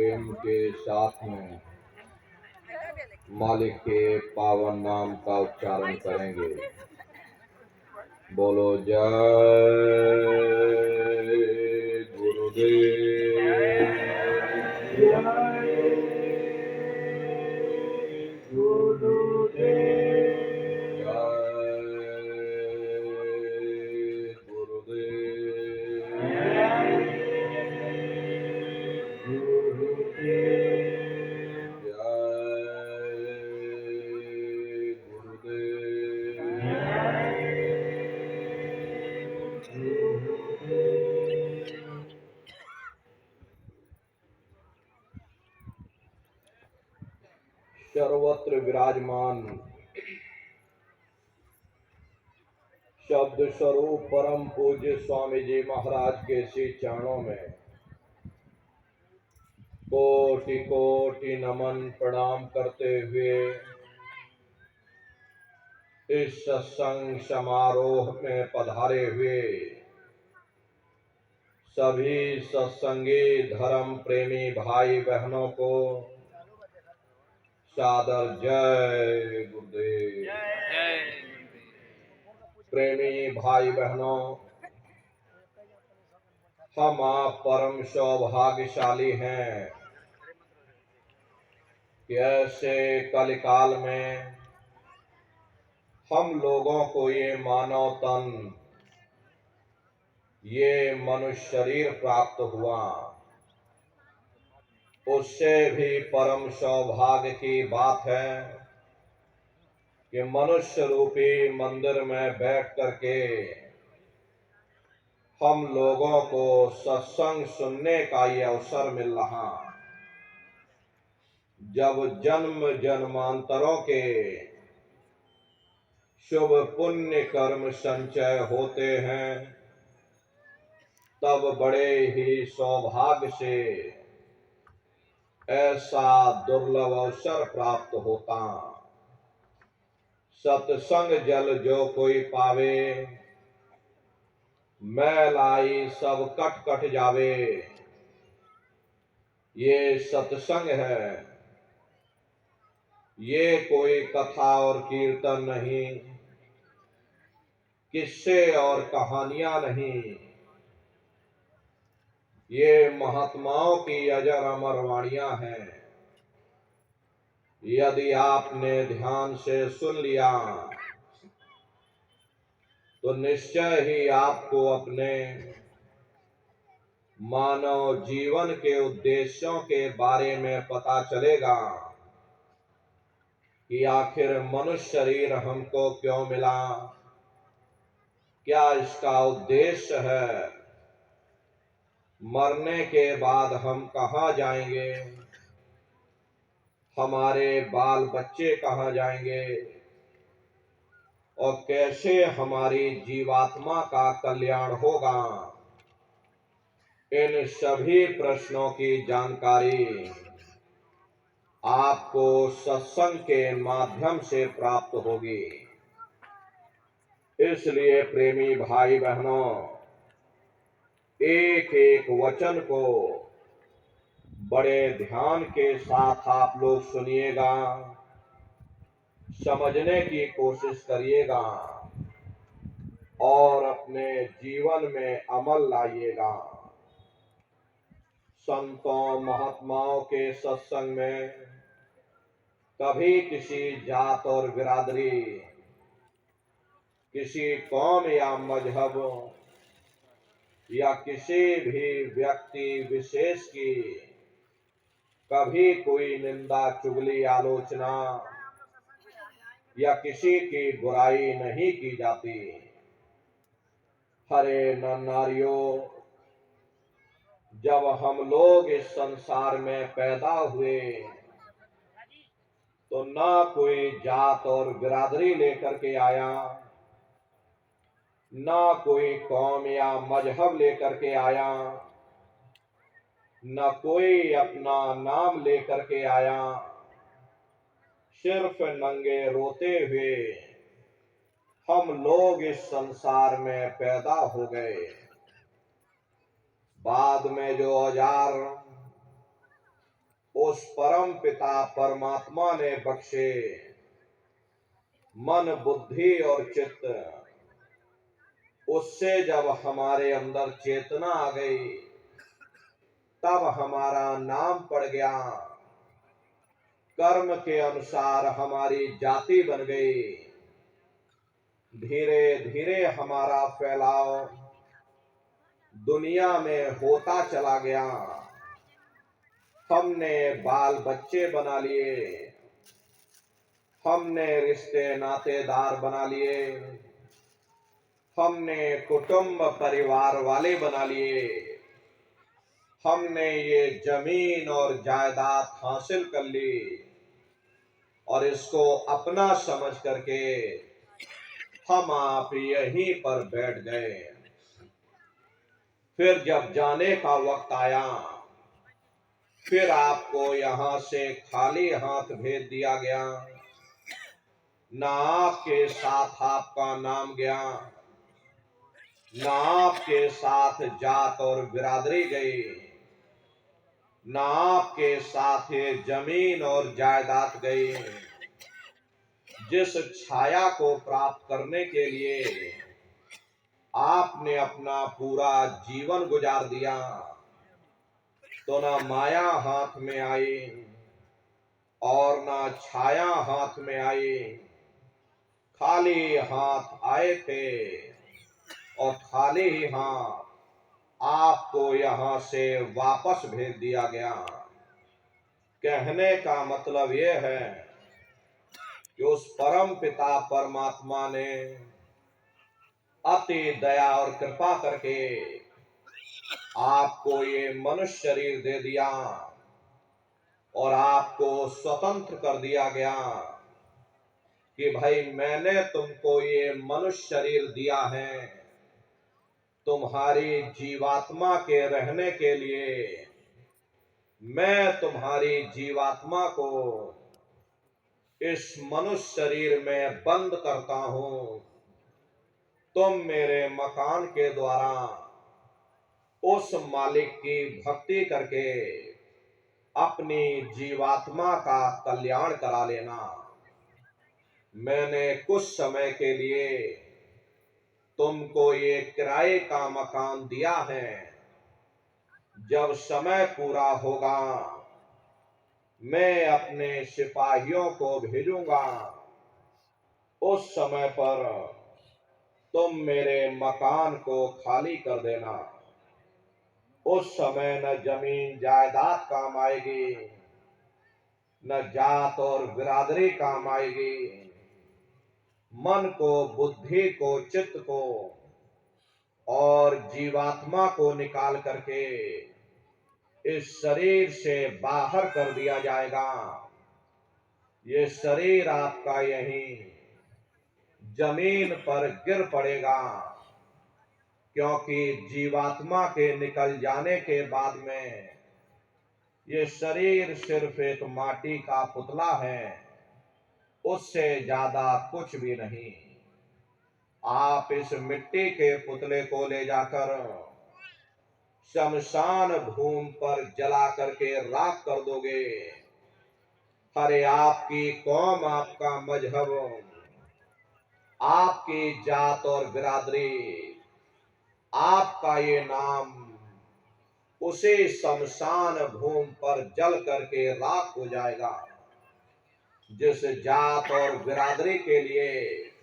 प्रेम के साथ में मालिक के पावन नाम का उच्चारण करेंगे। बोलो जय गुरुदेव। सर्वत्र विराजमान शब्द स्वरूप परम पूज्य स्वामी जी महाराज के श्री चरणों में कोटि कोटि नमन प्रणाम करते हुए इस सत्संग समारोह में पधारे हुए सभी सत्संगी धर्म प्रेमी भाई बहनों को सादर जय गुरुदेव। प्रेमी भाई बहनों, हम आप परम सौभाग्यशाली हैं कि ऐसे कलिकाल में हम लोगों को ये मानव तन, ये मनुष्य शरीर प्राप्त हुआ। उससे भी परम सौभाग्य की बात है कि मनुष्य रूपी मंदिर में बैठ करके हम लोगों को सत्संग सुनने का ये अवसर मिल रहा। जब जन्म जन्मांतरों के शुभ पुण्य कर्म संचय होते हैं, तब बड़े ही सौभाग्य से ऐसा दुर्लभ अवसर प्राप्त होता। सत्संग जल जो कोई पावे, मैल आई सब कट कट जावे। ये सत्संग है, ये कोई कथा और कीर्तन नहीं, किस्से और कहानियां नहीं। ये महात्माओं की अजर अमर वाणियां हैं। यदि आपने ध्यान से सुन लिया तो निश्चय ही आपको अपने मानव जीवन के उद्देश्यों के बारे में पता चलेगा कि आखिर मनुष्य शरीर हमको क्यों मिला, क्या इसका उद्देश्य है, मरने के बाद हम कहाँ जाएंगे, हमारे बाल बच्चे कहाँ जाएंगे और कैसे हमारी जीवात्मा का कल्याण होगा। इन सभी प्रश्नों की जानकारी आपको सत्संग के माध्यम से प्राप्त होगी। इसलिए प्रेमी भाई बहनों, एक एक वचन को बड़े ध्यान के साथ आप लोग सुनिएगा, समझने की कोशिश करिएगा और अपने जीवन में अमल लाइएगा। संतों महात्माओं के सत्संग में कभी किसी जात और बिरादरी, किसी कौम या मजहब या किसी भी व्यक्ति विशेष की कभी कोई निंदा चुगली आलोचना या किसी की बुराई नहीं की जाती। हरे नर नारियों, जब हम लोग इस संसार में पैदा हुए तो ना कोई जात और बिरादरी लेकर के आया, ना कोई कौम या मजहब लेकर के आया, न कोई अपना नाम लेकर के आया। सिर्फ नंगे रोते हुए हम लोग इस संसार में पैदा हो गए। बाद में जो औजार उस परम पिता परमात्मा ने बख्शे मन, बुद्धि और चित्त, उससे जब हमारे अंदर चेतना आ गई, तब हमारा नाम पड़ गया, कर्म के अनुसार हमारी जाति बन गई। धीरे धीरे हमारा फैलाव दुनिया में होता चला गया। हमने बाल बच्चे बना लिए, हमने रिश्ते नातेदार बना लिए, हमने कुटुंब परिवार वाले बना लिए, हमने ये जमीन और जायदाद हासिल कर ली और इसको अपना समझ करके हम आप यहीं पर बैठ गए। फिर जब जाने का वक्त आया, फिर आपको यहां से खाली हाथ भेज दिया गया। ना आपके साथ आपका नाम गया, ना आपके साथ जात और बिरादरी गई, ना आपके साथ ये जमीन और जायदाद गई। जिस छाया को प्राप्त करने के लिए आपने अपना पूरा जीवन गुजार दिया, तो ना माया हाथ में आई और ना छाया हाथ में आई। खाली हाथ आए थे और खाली ही हाथ आपको यहां से वापस भेज दिया गया। कहने का मतलब यह है कि उस परम पिता परमात्मा ने अति दया और कृपा करके आपको ये मनुष्य शरीर दे दिया और आपको स्वतंत्र कर दिया गया कि भाई मैंने तुमको ये मनुष्य शरीर दिया है तुम्हारी जीवात्मा के रहने के लिए। मैं तुम्हारी जीवात्मा को इस मनुष्य शरीर में बंद करता हूं। तुम मेरे मकान के द्वारा उस मालिक की भक्ति करके अपनी जीवात्मा का कल्याण करा लेना। मैंने कुछ समय के लिए तुमको ये किराए का मकान दिया है। जब समय पूरा होगा मैं अपने सिपाहियों को भेजूंगा। उस समय पर तुम मेरे मकान को खाली कर देना। उस समय न जमीन जायदाद काम आएगी, न जात और बिरादरी काम आएगी। मन को, बुद्धि को, चित्त को और जीवात्मा को निकाल करके इस शरीर से बाहर कर दिया जाएगा। ये शरीर आपका यहीं जमीन पर गिर पड़ेगा, क्योंकि जीवात्मा के निकल जाने के बाद में ये शरीर सिर्फ एक माटी का पुतला है, उससे ज्यादा कुछ भी नहीं। आप इस मिट्टी के पुतले को ले जाकर शमशान भूमि पर जला करके राख कर दोगे। अरे आपकी कौम, आपका मजहब, आपकी जात और बिरादरी, आपका ये नाम उसी शमशान भूमि पर जल करके राख हो जाएगा। जिस जात और बिरादरी के लिए